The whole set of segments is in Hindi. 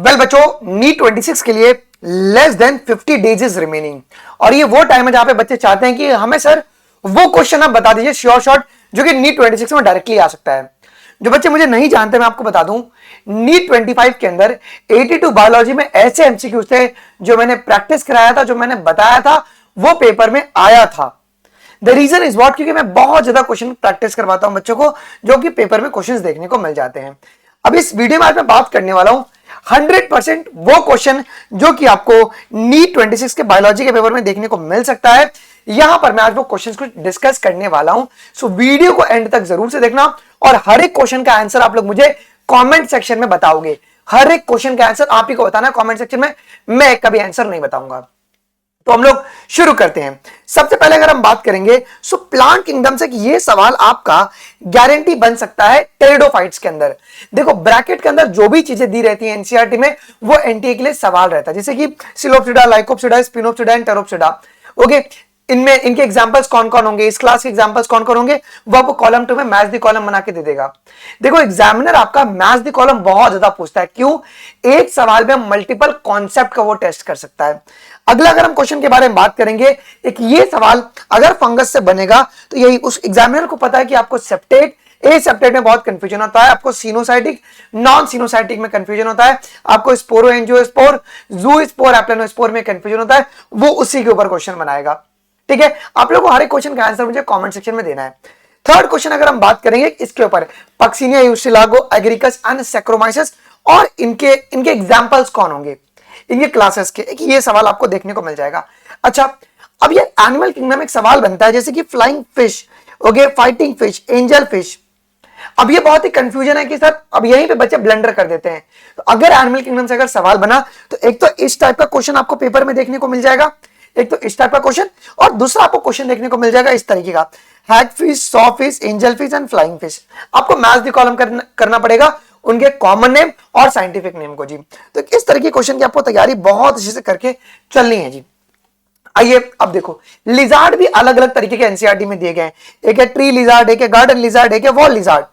वेल बच्चों, नीट 26 के लिए less than 50 days is remaining और ये वो टाइम है जहां पे बच्चे चाहते हैं कि हमें सर वो क्वेश्चन आप बता दीजिए श्योर शॉट जो कि नीट 26 में डायरेक्टली आ सकता है। जो बच्चे मुझे नहीं जानते मैं आपको बता दूं, नीट 25 के अंदर 82 बायोलॉजी में ऐसे एमसीक्यूज थे जो मैंने प्रैक्टिस कराया था, जो मैंने बताया था वो पेपर में आया था। द रीजन इज व्हाट, क्योंकि मैं बहुत ज्यादा क्वेश्चन प्रैक्टिस करवाता हूं बच्चों को जो कि पेपर में क्वेश्चंस देखने को मिल जाते हैं। अब इस वीडियो में आज मैं बात करने वाला हूं 100% वो क्वेश्चन जो कि आपको नीट 26 के बायोलॉजी के पेपर में देखने को मिल सकता है। यहां पर मैं आज वो क्वेश्चंस को डिस्कस करने वाला हूं, सो वीडियो को एंड तक जरूर से देखना और हर एक क्वेश्चन का आंसर आप लोग मुझे कमेंट सेक्शन में बताओगे। हर एक क्वेश्चन का आंसर आप ही को बताना कमेंट सेक्शन में, मैं कभी आंसर नहीं बताऊंगा। तो हम लोग शुरू करते हैं। सबसे पहले अगर हम बात करेंगे सो प्लांट किंगडम से कि ये सवाल आपका गारंटी बन सकता है टेरिडोफाइट्स के अंदर। देखो ब्रैकेट के अंदर जो भी चीजें दी रहती हैं एनसीईआरटी में वो एनटीए के लिए सवाल रहता है, जैसे कि psilopsida, Lycopsida, स्पिनोप्सिडा and Pteropsida. Okay, इनमें इनके एग्जांपल्स कौन कौन होंगे, इस क्लास के एग्जांपल्स कौन कौन होंगे वो आपको कॉलम 2 में मैच द कॉलम बना के दे देगा। देखो एग्जामिनर आपका मैच द कॉलम बहुत ज्यादा पूछता है, क्यों? एक सवाल में मल्टीपल कॉन्सेप्ट का वो टेस्ट कर सकता है। अगला अगर हम क्वेश्चन के बारे में बात करेंगे, एक ये सवाल अगर फंगस से बनेगा तो यही उस एग्जामिनर को पता है कि आपको सेप्टेट, ए सेप्टेट में बहुत कंफ्यूजन होता है, आपको सिनोसाइटिक, नॉन सिनोसाइटिक में कंफ्यूजन होता है, आपको स्पोरो एंजियोस्पोर, ज़ूस्पोर, एप्लेनोस्पोर में कंफ्यूजन होता है, वो उसी के ऊपर क्वेश्चन बनाएगा। ठीक है, आप लोगों को हर एक क्वेश्चन का आंसर मुझे कमेंट सेक्शन में देना है। थर्ड क्वेश्चन अगर हम बात करेंगे इसके ऊपर, पक्सिनिया यूसिलागो, एग्रिकस एंड सैक्रोमाइसिस और इनके एग्जांपल्स कौन होंगे, इनके क्लासेस के, एक ये सवाल आपको देखने को मिल जाएगा। अच्छा, अब ये एनिमल किंगडम में एक सवाल बनता है जैसे कि flying fish, okay, fighting fish, angel fish. अब ये बहुत ही कंफ्यूजन है कि सर अब यहीं पे बच्चे ब्लंडर कर देते हैं। तो अगर एनिमल किंगडम से अगर सवाल बना तो एक तो इस टाइप का क्वेश्चन आपको पेपर में देखने को मिल जाएगा, एक तो इस टाइप का क्वेश्चन, और दूसरा आपको क्वेश्चन देखने को मिल जाएगा इस तरीके का, hagfish, sawfish, angelfish and flying fish. आपको मैच द कॉलम करना पड़ेगा उनके कॉमन नेम और साइंटिफिक नेम को जी। तो इस तरह की क्वेश्चन की आपको तैयारी बहुत अच्छे से करके चलनी है जी। आइए अब देखो, लिजार्ड भी अलग अलग तरीके के एनसीईआरटी में दिए गए हैं, एक है ट्री लिजार्ड, एक है गार्डन लिजार्ड, एक है वॉल लिजार्ड।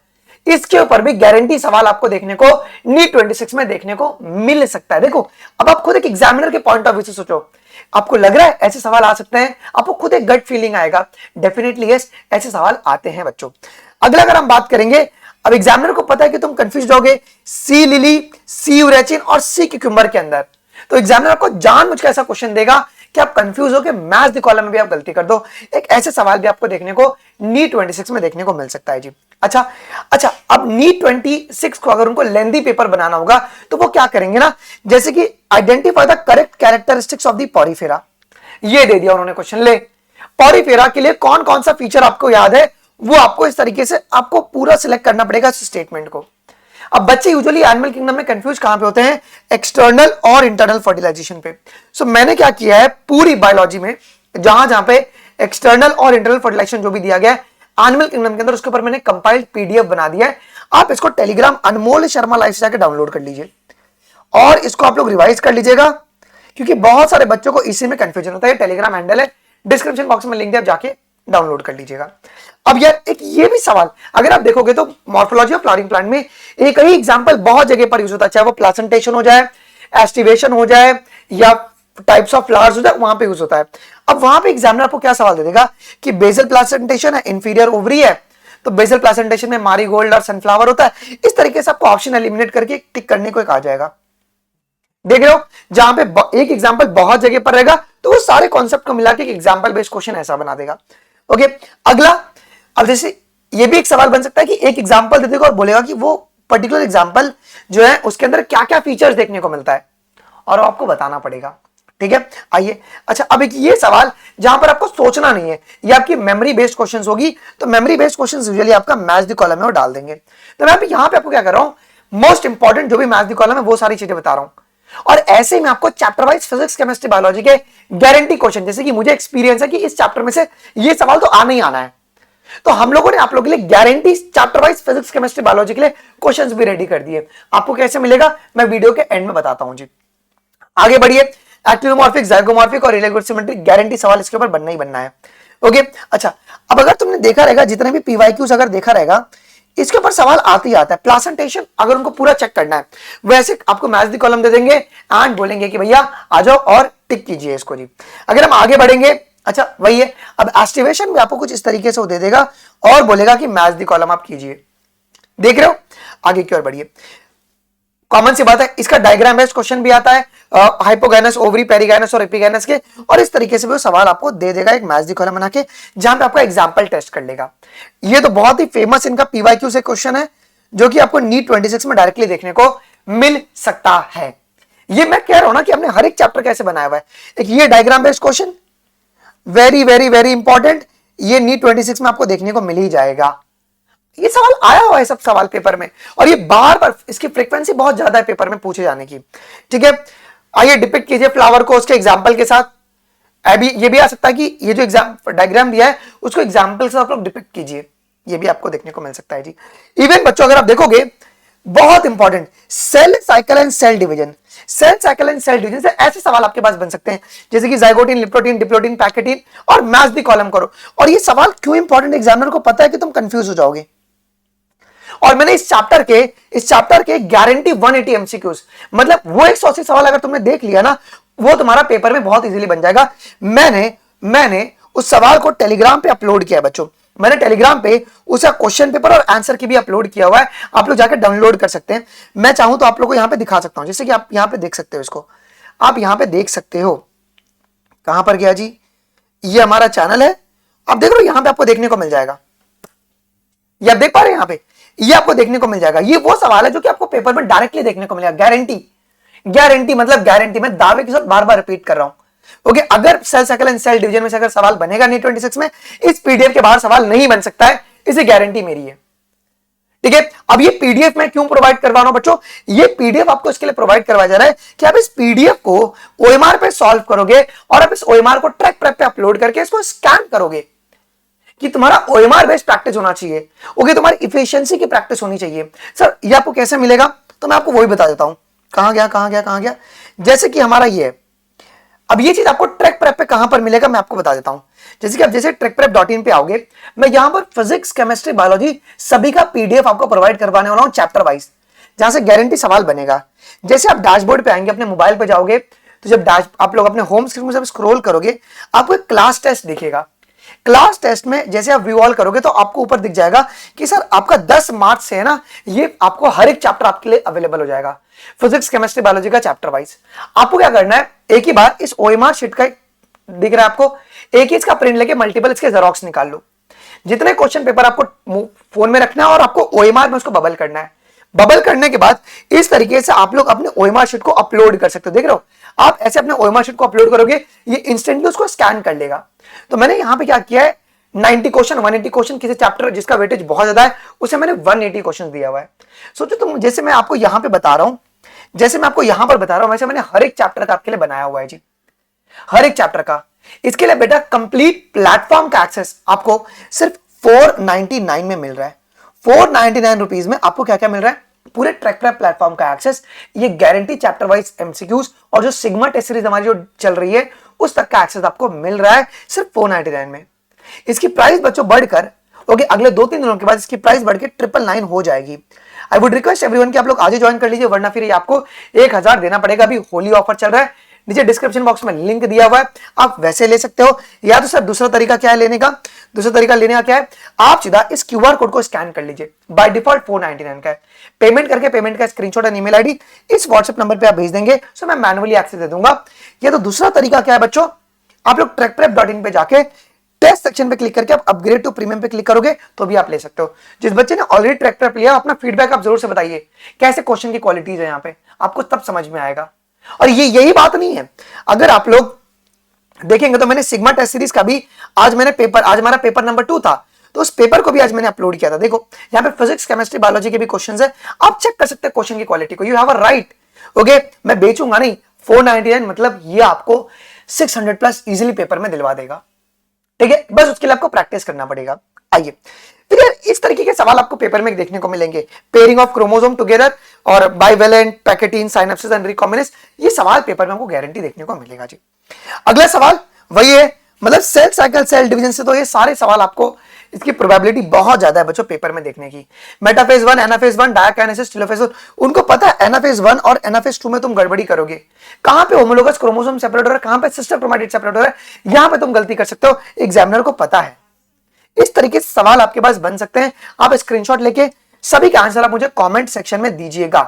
इसके ऊपर भी गारंटी सवाल आपको देखने को नीट 26 में देखने को मिल सकता है। देखो अब आप खुद एक एग्जामिनर के पॉइंट ऑफ व्यू से सोचो, आपको लग रहा है ऐसे सवाल आ सकते हैं, आपको खुद एक गट फीलिंग आएगा डेफिनेटली यस ऐसे सवाल आते हैं बच्चों। अगला अगर हम बात करेंगे, अब एग्जामिनर को पता है कि तुम कंफ्यूज होगे सी लिली, सी यूरेचिन और सी क्यूकम्बर के अंदर, तो एग्जामिनर आपको जानबूझ के ऐसा क्वेश्चन देगा कि आप कंफ्यूज हो के मैच द कॉलम में भी आप गलती कर दो। एक ऐसे सवाल भी आपको देखने को नीट 26 में देखने को मिल सकता है जी। अच्छा, अब नीट 26 को अगर उनको लेंथी पेपर बनाना होगा तो वो क्या करेंगे ना, जैसे कि identify the correct characteristics of the Porifera, ये दे दिया उन्होंने क्वेश्चन। ले पॉरीफेरा के लिए कौन कौन सा फीचर आपको याद है, वो आपको इस तरीके से आपको पूरा सिलेक्ट करना पड़ेगा इस स्टेटमेंट को। अब बच्चे यूजुअली एनिमल किंगडम में कंफ्यूज कहां पे होते हैं, एक्सटर्नल और इंटरनल फर्टिलाइजेशन पे। सो मैंने क्या किया है, पूरी बायोलॉजी में जहां जहां पे एक्सटर्नल और इंटरनल फर्टिलाइजेशन जो भी दिया गया है एनिमल किंगडम के अंदर, उसके ऊपर मैंने कंपाइल्ड पीडीएफ बना दिया है। आप इसको टेलीग्राम अनमोल शर्मा लाइव से जाकर डाउनलोड कर लीजिए और इसको आप लोग रिवाइज कर लीजिएगा, क्योंकि बहुत सारे बच्चों को इसी में कंफ्यूजन होता है। टेलीग्राम हैंडल है, डिस्क्रिप्शन बॉक्स में लिंक है, आप जाके डाउनलोड कर लीजिएगा। अब यार एक ये भी सवाल अगर आप देखोगे तो मॉर्फोलॉजी ऑफ फ्लावरिंग प्लांट में एक ही एग्जांपल बहुत जगह पर यूज होता है, चाहे वो प्लासेंटेशन हो जाए, एस्टिवेशन हो जाए या टाइप्स ऑफ फ्लावर्स हो जाए, वहां पे यूज होता है। अब वहां पे एग्जामिनर आपको क्या सवाल दे देगा कि बेसल प्लासेंटेशन है, इंफीरियर ओवरी है, तो बेसल प्लासेंटेशन में मारीगोल्ड और सनफ्लावर होता है। इस तरीके से आपको ऑप्शन एलिमिनेट करके टिक करने को एक आ जाएगा। देख रहे हो, जहां पे एक एग्जांपल बहुत जगह पर रहेगा तो वो सारे कॉन्सेप्ट को मिला के एक एग्जांपल बेस्ड क्वेश्चन ऐसा बना देगा। ओके, अगला, अब जैसे ये भी एक सवाल बन सकता है कि एक एग्जांपल दे देगा और बोलेगा कि वो पर्टिकुलर एग्जांपल जो है उसके अंदर क्या क्या फीचर्स देखने को मिलता है और आपको बताना पड़ेगा। ठीक है, आइए। अच्छा, अब एक ये सवाल जहां पर आपको सोचना नहीं है, ये आपकी मेमोरी बेस्ड क्वेश्चंस होगी, तो मेमोरी बेस्ड क्वेश्चंस यूजुअली आपका मैच द कॉलम में वो डाल देंगे। तो मैं यहां पे आपको क्या कर रहा हूं, मोस्ट इंपॉर्टेंट जो भी मैच द कॉलम है वो सारी चीजें बता रहा हूं, और ऐसे ही मैं आपको chapter wise physics, chemistry, biology के गारंटी क्वेश्चन, जैसे कि मुझे एक्सपीरियंस है कि इस चैप्टर में से ये सवाल तो आना ही आना है, तो हम लोगों ने आप लोगों के लिए guarantee chapter wise physics, chemistry, biology के लिए क्वेश्चंस भी रेडी कर दिए। आपको कैसे मिलेगा मैं वीडियो के एंड में बताता हूं जी। आगे बढ़िए, एक्टिनोमॉर्फिक, जाइगोमॉर्फिक और इरेगुलर सिमेट्रिक गारंटी सवाल इसके ऊपर बनना ही बनना है। ओके, अच्छा, अब अगर तुमने देखा रहेगा जितने भी पीवाईक्यूज अगर देखा रहेगा, इसके ऊपर सवाल आते ही आता है। प्लासेंटेशन अगर उनको पूरा चेक करना है, वैसे आपको मैच द कॉलम दे देंगे एंड बोलेंगे कि भैया आ जाओ और टिक कीजिए इसको जी। अगर हम आगे बढ़ेंगे, अच्छा वही है, अब एस्टिमेशन भी आपको कुछ इस तरीके से वो दे देगा और बोलेगा कि मैच द कॉलम आप कीजिए। देख रहे हो, आगे की ओर बढ़िए। कॉमन सी बात है, इसका डायग्राम बेस्ड क्वेश्चन भी आता है, हाइपोगाइनस, ओवरी, पेरिगाइनस और एपिगाइनस के, और इस तरीके से भी वो सवाल आपको दे देगा एक मैच द कॉलम बना के, जहां पे आपका एग्जांपल टेस्ट कर लेगा। ये तो बहुत ही फेमस इनका पीवाईक्यू से क्वेश्चन है, जो कि आपको नीट 26 में डायरेक्टली देखने को मिल सकता है। ये मैं कह रहा हूं ना कि हमने हर एक चैप्टर कैसे बनाया हुआ है। एक ये diagram based question very very very important, ये नीट 26 में आपको देखने को मिल ही जाएगा। ये सवाल आया हुआ है सब सवाल पेपर में, और ये बार बार इसकी फ्रीक्वेंसी बहुत ज्यादा है पेपर में पूछे जाने की। ठीक है, आइए डिपिक्ट कीजिए फ्लावर को उसके एग्जाम्पल के साथ। अभी ये भी आ सकता है कि ये जो एग्जाम डायग्राम दिया है उसको एग्जाम्पल से आप लोग डिपिक्ट कीजिए, ये भी आपको देखने को मिल सकता है जी। इवन बच्चों अगर आप देखोगे, बहुत important, cell cycle and cell division, cell cycle and cell division से ऐसे सवाल आपके पास बन सकते हैं जैसे कि जाइगोटिन, लिप्टोटिन, डिप्लोटिन, पैकेटिन, और मैच द कॉलम करो। और ये सवाल क्यों इंपॉर्टेंट, एग्जामिनर को पता है कि तुम कंफ्यूज हो जाओगे। और मैंने इस चैप्टर के गारंटी 180 एमसीक्यूज, मतलब वो 180 सवाल अगर तुमने देख लिया ना, वो तुम्हारा पेपर में बहुत इजीली बन जाएगा। मैंने उस सवाल को टेलीग्राम पे अपलोड किया है बच्चों, मैंने टेलीग्राम पे उसका क्वेश्चन पेपर और आंसर की भी अपलोड किया हुआ है, आप लोग जाकर डाउनलोड कर सकते हैं। मैं चाहूं तो आप लोग को यहां पे दिखा सकता हूं, जैसे कि आप यहां पे देख सकते हो, इसको आप यहां पे देख सकते हो। कहां पर गया जी, ये हमारा चैनल है, आप देख रहे हो, यहां पे आपको देखने को मिल जाएगा, ये आप देख पा रहे हैं, यहां पे ये आपको देखने को मिल जाएगा। ये वो सवाल है जो कि आपको पेपर में डायरेक्टली देखने को मिलेगा, गारंटी मतलब गारंटी, मैं दावे के साथ बार बार रिपीट कर रहा हूं। ओके, अगर cell cycle and cell division में से अगर सवाल बनेगा नीट 26 में, इस पीडीएफ के बाहर सवाल नहीं बन सकता है, इसे गारंटी मेरी है। ठीक है, अब ये पीडीएफ मैं क्यों प्रोवाइड करवा रहा हूं बच्चों, ये पीडीएफ आपको इसके लिए प्रोवाइड करवाया जा रहा है कि आप इस पीडीएफ को ओएमआर पे सॉल्व करोगे और आप इस ओएमआर को ट्रैक प्रेप पे अपलोड करके इसको स्कैन करोगे, कि तुम्हारा ओएमआर बेस्ड प्रैक्टिस होना चाहिए। ओके, तुम्हारी इफिशिएंसी की प्रैक्टिस होनी चाहिए। सर ये आपको कैसे मिलेगा, तो मैं आपको वही बता देता हूं। कहां गया, जैसे कि हमारा ये है, अब ये चीज आपको ट्रैक प्रेप पे कहां पर मिलेगा मैं आपको बता देता हूं। जैसे कि आप जैसे ट्रैकप्रेप.in पे आओगे, मैं यहां पर फिजिक्स, केमिस्ट्री, बायोलॉजी सभी का पीडीएफ आपको प्रोवाइड करवाने वाला हूं चैप्टर वाइज, जहां से गारंटी सवाल बनेगा। जैसे आप डैशबोर्ड पे आएंगे, अपने मोबाइल पे जाओगे, तो जब आप लोग अपने होम स्क्रीन में जब स्क्रॉल करोगे, आपको एक क्लास टेस्ट दिखेगा। क्लास टेस्ट में जैसे आप व्यू ऑल करोगे तो आपको ऊपर दिख जाएगा कि सर आपका 10 मार्च से है ना, ये आपको हर एक चैप्टर आपके लिए अवेलेबल हो जाएगा, फिजिक्स, केमिस्ट्री, बायोलॉजी का चैप्टर वाइज। आपको क्या करना है, एक ही बार इस ओएमआर शीट का दिख रहा है आपको, एक ही इसका प्रिंट लेके मल्टीपल इसके जेरॉक्स निकाल लो। जितने क्वेश्चन पेपर आपको फोन में रखना है और आपको ओएमआर में उसको बबल करना है। बबल करने के बाद इस तरीके से आप लोग अपने ओएमआर शीट को अपलोड कर सकते हो। देख रहे हो, आप ऐसे अपने ओएमआर शीट को अपलोड करोगे, ये इंस्टेंटली उसको स्कैन कर लेगा। तो मैंने यहां पे क्या किया है, 90 क्वेश्चन, 180 क्वेश्चन, किसी चैप्टर जिसका वेटेज बहुत ज्यादा है उसे मैंने 180 क्वेश्चन दिया हुआ है। सोचो तुम, जैसे मैं आपको यहां पे बता रहा हूं, वैसे मैंने हर एक चैप्टर का आपके लिए बनाया हुआ है जी, हर एक चैप्टर का। इसके लिए बेटा कंप्लीट प्लेटफॉर्म का एक्सेस आपको सिर्फ 499 में मिल रहा है। 499 रुपीज में आपको क्या क्या मिल रहा है, पूरे ट्रैक प्रेप प्लेटफॉर्म का एक्सेस, ये गारंटी चैप्टर वाइज एमसीक्यूज, और जो सिग्मा टेस्ट सीरीज हमारी जो चल रही है उस तक का एक्सेस आपको मिल रहा है सिर्फ 499 में। इसकी प्राइस बच्चों बढ़कर, ओके, अगले 2-3 दिनों के बाद इसकी प्राइस बढ़ के 999 हो जाएगी। आई वुड रिक्वेस्ट एवरीवन कि आप लोग आज ही ज्वाइन कर लीजिए, वरना फिर आपको 1000 देना पड़ेगा। अभी होली ऑफर चल रहा है, नीचे डिस्क्रिप्शन बॉक्स में लिंक दिया हुआ है, आप वैसे ले सकते हो। या तो सर दूसरा तरीका क्या है लेने का, दूसरा तरीका लेने का क्या है, आप सीधा इस क्यूआर कोड को स्कैन कर लीजिए, बाय डिफॉल्ट 499 का है। पेमेंट करके पेमेंट का स्क्रीनशॉट एंड ईमेल आईडी इस व्हाट्सएप नंबर पे आप भेज देंगे, सो मैं मैनुअली एक्सेस दे दूंगा। या तो दूसरा तरीका क्या है बच्चों, आप लोग ट्रैकप्रेप.in पे जाके टेस्ट सेक्शन पे क्लिक करके आप अपग्रेड टू प्रीमियम पे क्लिक करोगे तो भी आप ले सकते हो। जिस बच्चे ने ऑलरेडी ट्रैक प्रेप लिया, अपना फीडबैक आप जरूर से बताइए, कैसे क्वेश्चन की क्वालिटीज है यहाँ पे, आपको तब समझ में आएगा। और ये यही बात नहीं है, अगर आप लोग देखेंगे तो मैंने सिग्मा टेस्ट सीरीज का भी आज हमारा पेपर नंबर 2 था, तो उस पेपर को भी आज मैंने अपलोड किया था। देखो यहाँ पे फिजिक्स, केमिस्ट्री, बायोलॉजी के भी क्वेश्चन है, आप चेक कर सकते हैं क्वेश्चन की क्वालिटी को। You have a right. Okay, मैं बेचूंगा नहीं। 499 मतलब ये आपको 600 प्लस इजिली पेपर में दिलवा देगा। ठीक है, बस उसके लिए आपको प्रैक्टिस करना पड़ेगा। आइए फिर यार, इस तरीके के सवाल आपको पेपर में देखने को मिलेंगे। पेयरिंग ऑफ क्रोमोसोम टुगेदर और bivalent, pachytene, synapsis and recombinase, ये सवाल पेपर में आपको गारंटी देखने को मिलेगा जी। अगला सवाल वही है, मतलब सेल साइकिल, सेल डिवीजन से तो ये सारे सवाल आपको इसकी प्रोबेबिलिटी बहुत ज्यादा है बच्चों पेपर में देखने की। मेटाफेज 1, एनाफेज 1, डायकाइनेसिस, टेलोफेज 1, उनको पता है एनाफेज 1 और एनाफेज 2 में तुम गड़बड़ी करोगे। कहां पे होमोलोगस क्रोमोसोम सेपरेट हो रहा है, कहां पे सिस्टर क्रोमैटिड सेपरेट हो रहा है, यहां पे तुम गलती कर सकते हो, एग्जामिनर को पता है। इस तरीके से सवाल आपके पास बन सकते हैं। आप स्क्रीनशॉट लेके सभी का आंसर आप मुझे कमेंट सेक्शन में दीजिएगा।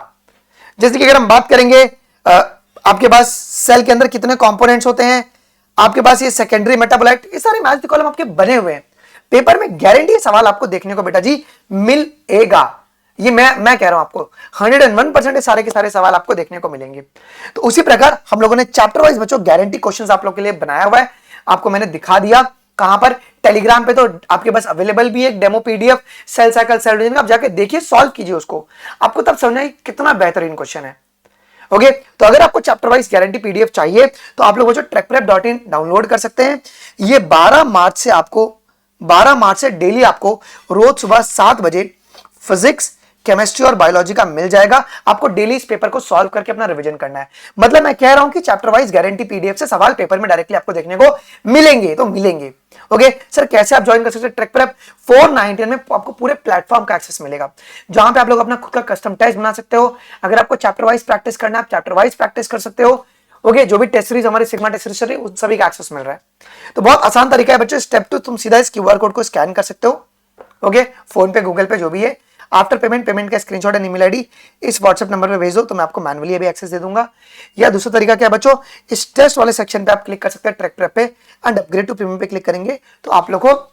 जैसे कि अगर हम बात करेंगे आपके पास सेल के अंदर कितने कंपोनेंट्स होते हैं, आपके पास ये सेकेंडरी मेटाबोलाइट, ये सारे मैच द कॉलम आपके बने हुए हैं। पेपर में गारंटी सवाल आपको देखने को बेटा जी मिलेगा। ये मैं कह रहा हूं आपको 101% सारे के सारे सवाल आपको देखने को मिलेंगे। तो उसी प्रकार हम लोगों ने चैप्टर वाइज बच्चों गारंटी क्वेश्चंस आप लोग के लिए बनाया हुआ है, आपको मैंने दिखा दिया। कहां पर? टेलीग्राम पे तो आपके पास अवेलेबल भी है demo PDF, cell cycle cell division, आप जाके देखिए, सॉल्व कीजिए उसको, आपको तब समझना कितना बेहतरीन क्वेश्चन है। ओके, तो अगर आपको चैप्टर वाइज गारंटी पीडीएफ चाहिए तो आप लोग ट्रैकप्रेप.in डाउनलोड कर सकते हैं। ये 12 मार्च से डेली आपको रोज सुबह 7 बजे फिजिक्स, केमिस्ट्री और बायोलॉजी का मिल जाएगा। आपको डेली इस पेपर को सॉल्व करके अपना रिवीजन करना है। मतलब मैं कह रहा हूं कि चैप्टर वाइज गारंटी पीडीएफ से सवाल पेपर में डायरेक्टली आपको देखने को मिलेंगे, तो मिलेंगे। ओके सर, कैसे आप ज्वाइन कर सकते हैं ट्रैक प्रेप? 499 में आपको पूरे प्लेटफॉर्म का एक्सेस मिलेगा, जहां पे आप लोग अपना खुद का कस्टम टेस्ट बना सकते हो। अगर आपको चैप्टर वाइज प्रैक्टिस करना है, आप चैप्टर वाइज प्रैक्टिस कर सकते हो। ओके, जो भी टेस्ट सीरीज हमारी सिग्मा टेस्ट सीरीज चल रही है, उन सभी का एक्सेस मिल रहा है। तो बहुत आसान तरीका है बच्चों। स्टेप 2, तुम सीधा इस क्यूआर कोड को स्कैन कर सकते हो। ओके, फोन पे, गूगल पे, जो भी है। आफ्टर पेमेंट का स्क्रीनशॉट एंड ईमेल आईडी इस व्हाट्सएप नंबर पे भेज दो, तो मैं आपको मैनुअली अभी एक्सेस दे दूंगा। या दूसरा तरीका क्या है बच्चों, इस टेस्ट वाले सेक्शन पे आप क्लिक कर सकते हैं ट्रैक प्रेप पे, एंड अपग्रेड टू प्रीमियम पे क्लिक करेंगे तो आप लोग को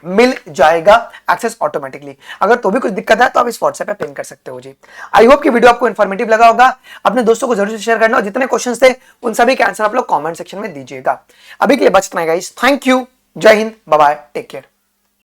मिल जाएगा एक्सेस ऑटोमेटिकली। अगर तो भी कुछ दिक्कत है तो आप इस व्हाट्सएप पे पिन कर सकते हो जी। आई होप कि वीडियो आपको इन्फॉर्मेटिव लगा होगा। अपने दोस्तों को जरूर से शेयर करना, और जितने क्वेश्चंस थे उन सभी के आंसर आप लोग कमेंट सेक्शन में दीजिएगा। अभी के लिए बस इतना ही गाइस, थैंक यू, जय हिंद, बाय बाय, टेक केयर।